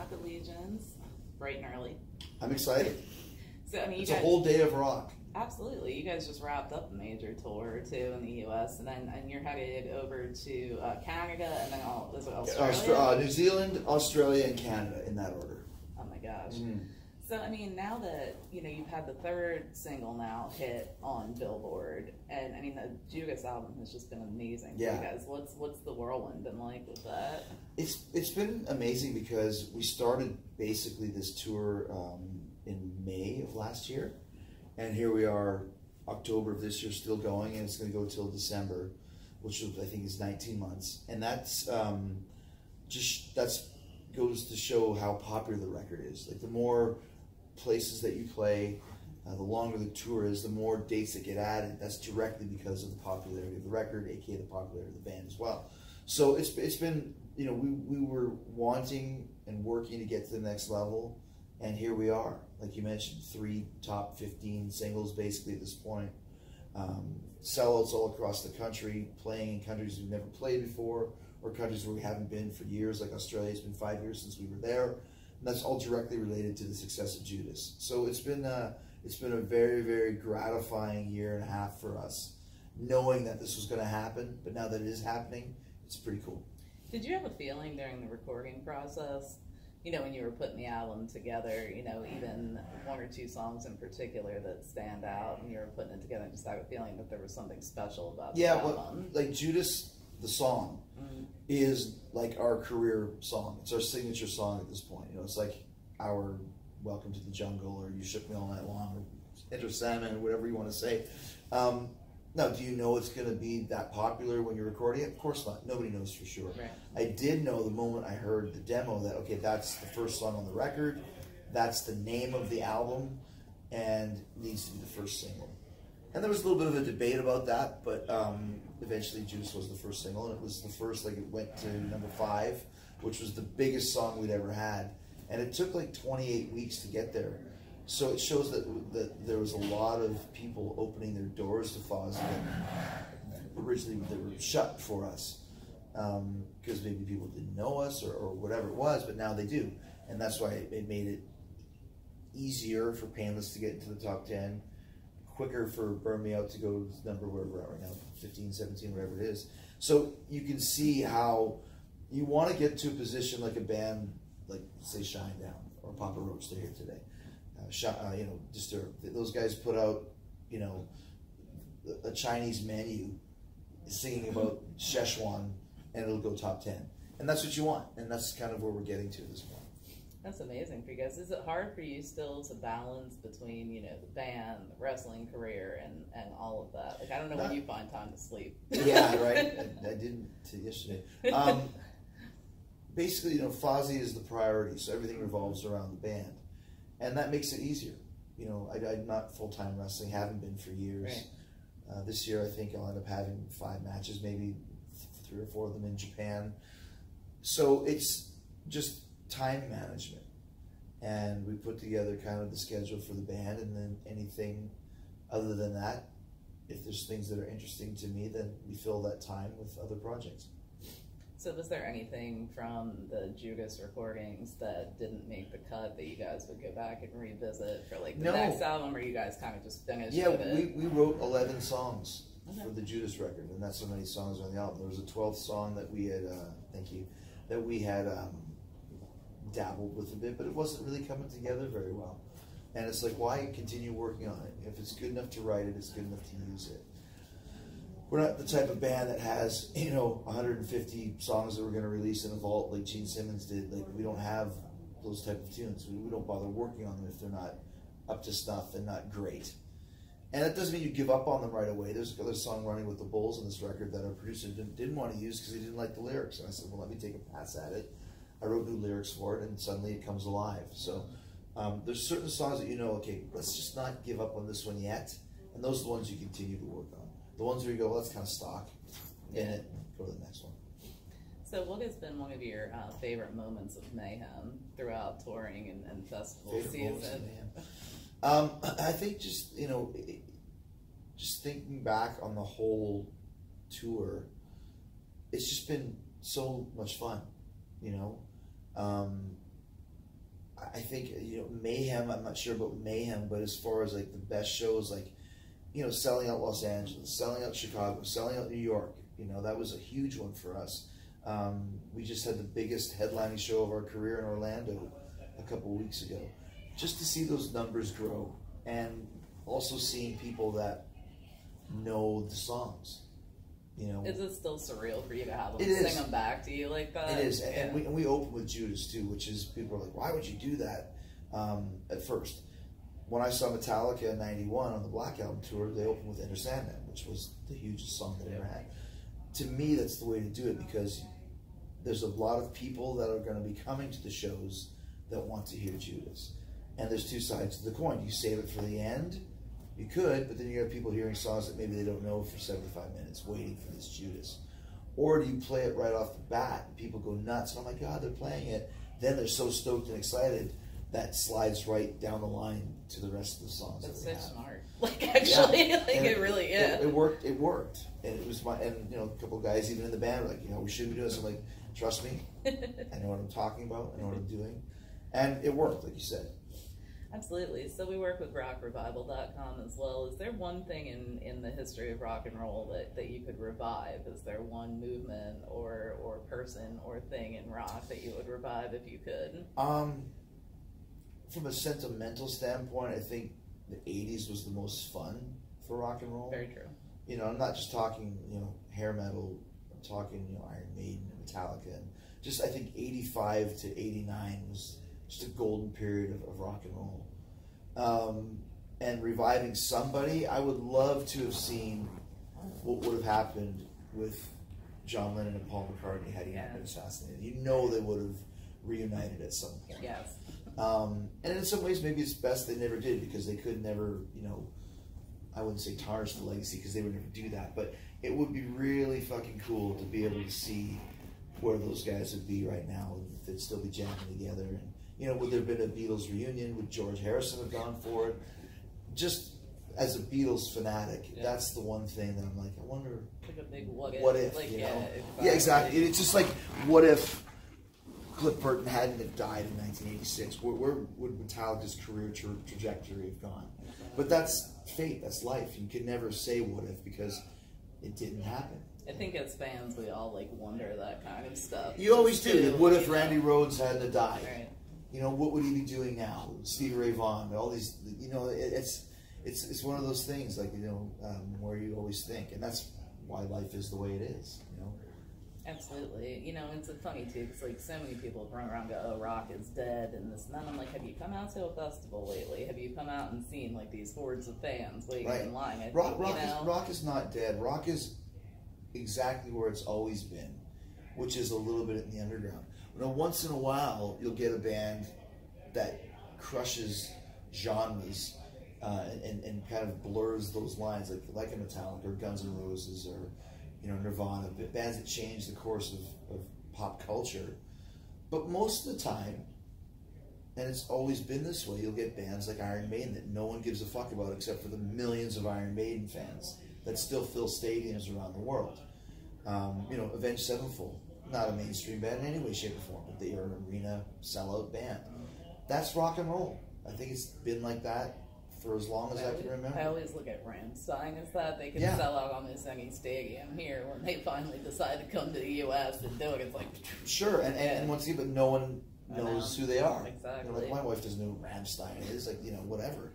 at the Legions, bright and early. I'm excited. So I mean, it's a whole day of rock. Absolutely. You guys just wrapped up a major tour too in the U.S. and you're headed over to Canada and then Australia? New Zealand, Australia, and Canada in that order. Oh my gosh. So I mean, now that you've had the third single now hit on Billboard, and I mean the Judas album has just been amazing for you guys. What's the whirlwind been like with that? It's been amazing because we started basically this tour in May of last year. And here we are, October of this year, still going, and it's going to go till December, which I think is 19 months. And that's goes to show how popular the record is. Like the more places that you play, the longer the tour is, the more dates that get added. That's directly because of the popularity of the record, aka the popularity of the band as well. So it's been, we were wanting and working to get to the next level. And here we are, like you mentioned, 3 top 15 singles basically at this point. Sellouts all across the country, playing in countries we've never played before, or countries where we haven't been for years, like Australia. It's been 5 years since we were there. And that's all directly related to the success of Judas. So it's been a very, very gratifying year and a half for us, knowing that this was going to happen. But now that it is happening, it's pretty cool. Did you have a feeling during the recording process, when you were putting the album together, even 1 or 2 songs in particular that stand out, and you were putting it together, and just have a feeling that there was something special about the album? Well, like Judas, the song, is like our career song. It's our signature song at this point. It's like our Welcome to the Jungle, or You Shook Me All Night Long, or Enter Sandman, or whatever you want to say. Now, do you know it's going to be that popular when you're recording it? Of course not. Nobody knows for sure. Right. I did know the moment I heard the demo that, okay, that's the first song on the record, that's the name of the album, and needs to be the first single. And there was a little bit of a debate about that, but eventually Judas was the first single, and it was the first, it went to number 5, which was the biggest song we'd ever had. And it took like 28 weeks to get there. So it shows that there was a lot of people opening their doors to Fozzy that originally they were shut for us because maybe people didn't know us or whatever it was, but now they do. And that's why it made it easier for Painless to get into the top 10, quicker for Burn Me Out to go to number wherever we're at right now, 15, 17, whatever it is. So you can see how you want to get to a position like a band, like say Shinedown or Papa Roach, they're here today. Disturbed. Those guys put out, a Chinese menu singing about Szechuan, and it'll go top 10. And that's what you want, and that's kind of where we're getting to at this point. That's amazing for you guys. Is it hard for you still to balance between, the band, the wrestling career, and all of that? Like, I don't know when you find time to sleep. Yeah, right. I didn't till yesterday. Basically, Fozzy is the priority, so everything revolves around the band. And that makes it easier. I'm not full-time wrestling, haven't been for years. Right. This year, I think I'll end up having 5 matches, maybe 3 or 4 of them in Japan. So it's just time management. And we put together kind of the schedule for the band, and then anything other than that, if there's things that are interesting to me, then we fill that time with other projects. So was there anything from the Judas recordings that didn't make the cut that you guys would go back and revisit for the next album, or you guys kind of just finished with it? we wrote 11 songs for the Judas record, and that's so many songs on the album. There was a 12th song that we had, dabbled with a bit, but it wasn't really coming together very well. And it's like, why continue working on it? If it's good enough to write it, it's good enough to use it. We're not the type of band that has, 150 songs that we're going to release in a vault like Gene Simmons did. Like, we don't have those type of tunes. We don't bother working on them if they're not up to snuff and not great. And that doesn't mean you give up on them right away. There's another song, Running with the Bulls, on this record that our producer didn't want to use because he didn't like the lyrics. And I said, well, let me take a pass at it. I wrote new lyrics for it, and suddenly it comes alive. So there's certain songs that okay, let's just not give up on this one yet. And those are the ones you continue to work on. The ones where you go, well, that's kind of stock, and go to the next one. So what has been one of your favorite moments of mayhem throughout touring and festival season? I think just, just thinking back on the whole tour, it's just been so much fun, I think, you know, Mayhem, I'm not sure about Mayhem, but as far as like the best shows, like, you know, selling out Los Angeles, selling out Chicago, selling out New York, you know, that was a huge one for us. We just had the biggest headlining show of our career in Orlando a couple of weeks ago. Just to see those numbers grow, and also seeing people that know the songs. You know, is it still surreal for you to have them sing them back to you like that? It is, yeah. and we open with Judas too, which is, people are like, why would you do that? At first, when I saw Metallica in '91 on the Black Album tour, they opened with Enter Sandman, which was the hugest song they ever had. To me, that's the way to do it, because there's a lot of people that are going to be coming to the shows that want to hear Judas, and there's two sides to the coin. You save it for the end. You could, but then you have people hearing songs that maybe they don't know for 75 minutes, waiting for this Judas. Or do you play it right off the bat and people go nuts? Oh my God, they're playing it. Then they're so stoked and excited that slides right down the line to the rest of the songs. That's so smart. Like, actually, yeah. like, it really is. It worked. It worked, and it was my. And you know, a couple of guys even in the band were like, you know, we shouldn't be doing this. I'm like, trust me, I know what I'm talking about. I know what I'm doing, and it worked, like you said. Absolutely. So we work with rockrevival.com as well. Is there one thing in the history of rock and roll that you could revive? Is there one movement or person or thing in rock that you would revive if you could? From a sentimental standpoint, I think the 80s was the most fun for rock and roll. Very true. You know, I'm not just talking, you know, hair metal. I'm talking, you know, Iron Maiden and Metallica. And just, I think 85 to 89 was just a golden period of rock and roll. And reviving somebody, I would love to have seen what would have happened with John Lennon and Paul McCartney had he not been assassinated. You know, they would have reunited at some point. Yes. And in some ways, maybe it's best they never did, because they could never, you know, I wouldn't say tarnish the legacy, because they would never do that. But it would be really fucking cool to be able to see where those guys would be right now, and if they'd still be jamming together. And, you know, would there have been a Beatles reunion? Would George Harrison have gone for it? Just as a Beatles fanatic, that's the one thing that I'm like, I wonder. Like a big what if. Like, you know? Yeah, exactly. It's just like, what if Cliff Burton hadn't have died in 1986? Where would Metallica's career trajectory have gone? But that's fate. That's life. You can never say what if, because it didn't happen. I think as fans, we all like wonder that kind of stuff. You always do. What if Randy Rhoads hadn't died? Right. You know, what would he be doing now? Stevie Ray Vaughan, all these. You know, it's one of those things, like, you know, where you always think, and that's why life is the way it is. You know. Absolutely. You know, it's funny too, because like so many people run around and go, "Oh, rock is dead," and this and that. I'm like, have you come out to a festival lately? Have you come out and seen like these hordes of fans waiting in line? Rock is not dead. Rock is exactly where it's always been, which is a little bit in the underground. You know, once in a while, you'll get a band that crushes genres and kind of blurs those lines, like a Metallica or Guns N' Roses or, you know, Nirvana, bands that change the course of pop culture. But most of the time, and it's always been this way, you'll get bands like Iron Maiden that no one gives a fuck about except for the millions of Iron Maiden fans that still fill stadiums around the world. You know, Avenged Sevenfold, not a mainstream band in any way, shape, or form, but they are an arena sellout band. That's rock and roll. I think it's been like that for as long as I can remember. I always look at Rammstein as that. They can sell out almost any stadium here when they finally decide to come to the U.S. and do it. It's like... Sure, and once again, but no one knows who they are. Exactly. You know, like, my wife doesn't know who Rammstein is, like, you know, whatever.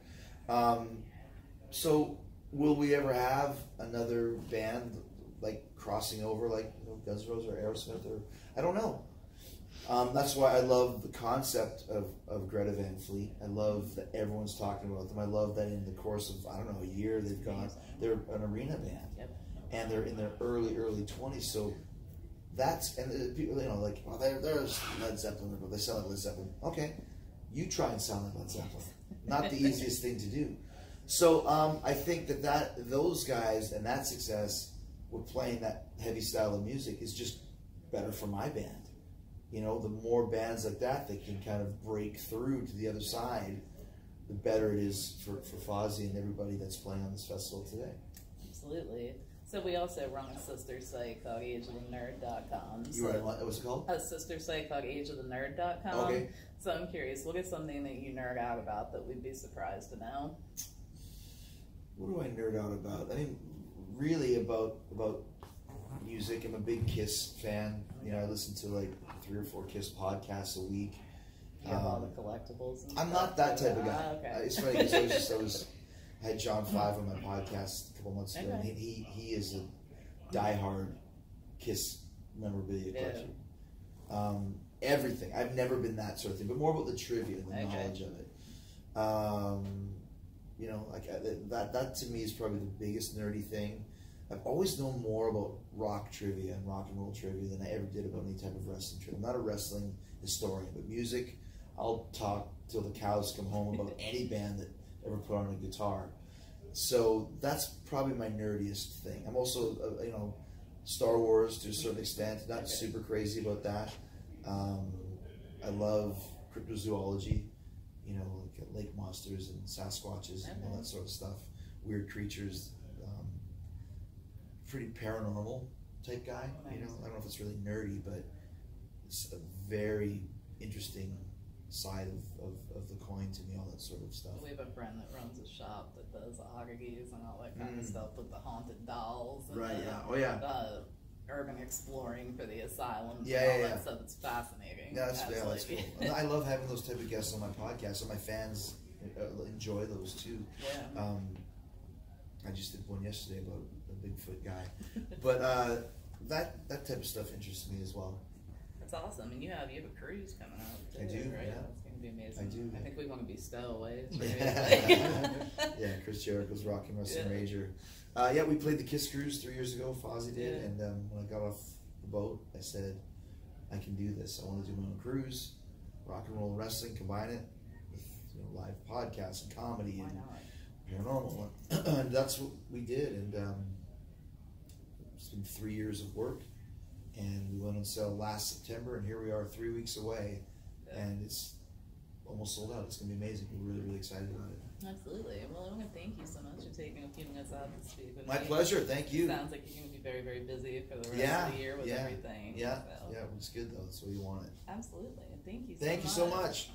So, will we ever have another band, like, crossing over, like, you know, Guns N' Roses or Aerosmith, or... I don't know. That's why I love the concept of Greta Van Fleet. I love that everyone's talking about them. I love that in the course of, I don't know, a year, they're an arena band. And they're in their early 20s. So that's, and people, you know, like, oh, there's Led Zeppelin, but they sound like Led Zeppelin. Okay, you try and sound like Led Zeppelin. Not the easiest thing to do. So I think that those guys and that success with playing that heavy style of music is just better for my band. You know, the more bands like that can kind of break through to the other side, the better it is for Fozzy and everybody that's playing on this festival today. Absolutely. So we also run a sister site called ageofthenerd.com. You write what? What's it called? A sister site called ageofthenerd.com. Okay. So I'm curious, what is something that you nerd out about that we'd be surprised to know? What do I nerd out about? I mean, really about music. I'm a big Kiss fan. You know, I listen to like 3 or 4 Kiss podcasts a week. You have all the collectibles and I'm stuff not that too? type of guy. Okay. It's funny because I had John 5 on my podcast a couple months ago, and he is a diehard Kiss memorabilia collector. Everything. I've never been that sort of thing, but more about the trivia and the knowledge of it. You know, like that to me is probably the biggest nerdy thing. I've always known more about rock trivia and rock and roll trivia than I ever did about any type of wrestling trivia. I'm not a wrestling historian, but music, I'll talk till the cows come home about any band that ever put on a guitar. So that's probably my nerdiest thing. I'm also, you know, Star Wars to a certain extent, not super crazy about that. I love cryptozoology, you know, like lake monsters and Sasquatches and all that sort of stuff, weird creatures. Pretty paranormal type guy, you know. I don't know if it's really nerdy, but it's a very interesting side of the coin to me, all that sort of stuff. We have a friend that runs a shop that does oddities and all that kind of stuff with the haunted dolls and urban exploring for the asylums and all that stuff. It's fascinating. Yeah, that's cool. And I love having those type of guests on my podcast, and my fans enjoy those too. Yeah. I just did one yesterday about a Bigfoot guy, but that type of stuff interests me as well. That's awesome, and you have a cruise coming up too, I do, right? yeah. It's going to be amazing. I do. I think we want to be stowaways. Yeah, Chris Jericho's Rockin' Wrestling Rager. Yeah, we played the Kiss Cruise 3 years ago. Fozzy did, and when I got off the boat, I said, I can do this. I want to do my own cruise, rock and roll and wrestling, combine it with live podcasts and comedy and paranormal, and that's what we did. And it's been 3 years of work, and we went on sale last September, and here we are 3 weeks away, and it's almost sold out. It's going to be amazing. We're really, really excited about it. Absolutely. Well, I want to thank you so much for taking a few minutes out to speak with me. My pleasure. Thank you. Sounds like you're going to be very, very busy for the rest of the year with everything. Yeah, it's good though. That's what you want it. Absolutely. And thank you so much. Thank you so much.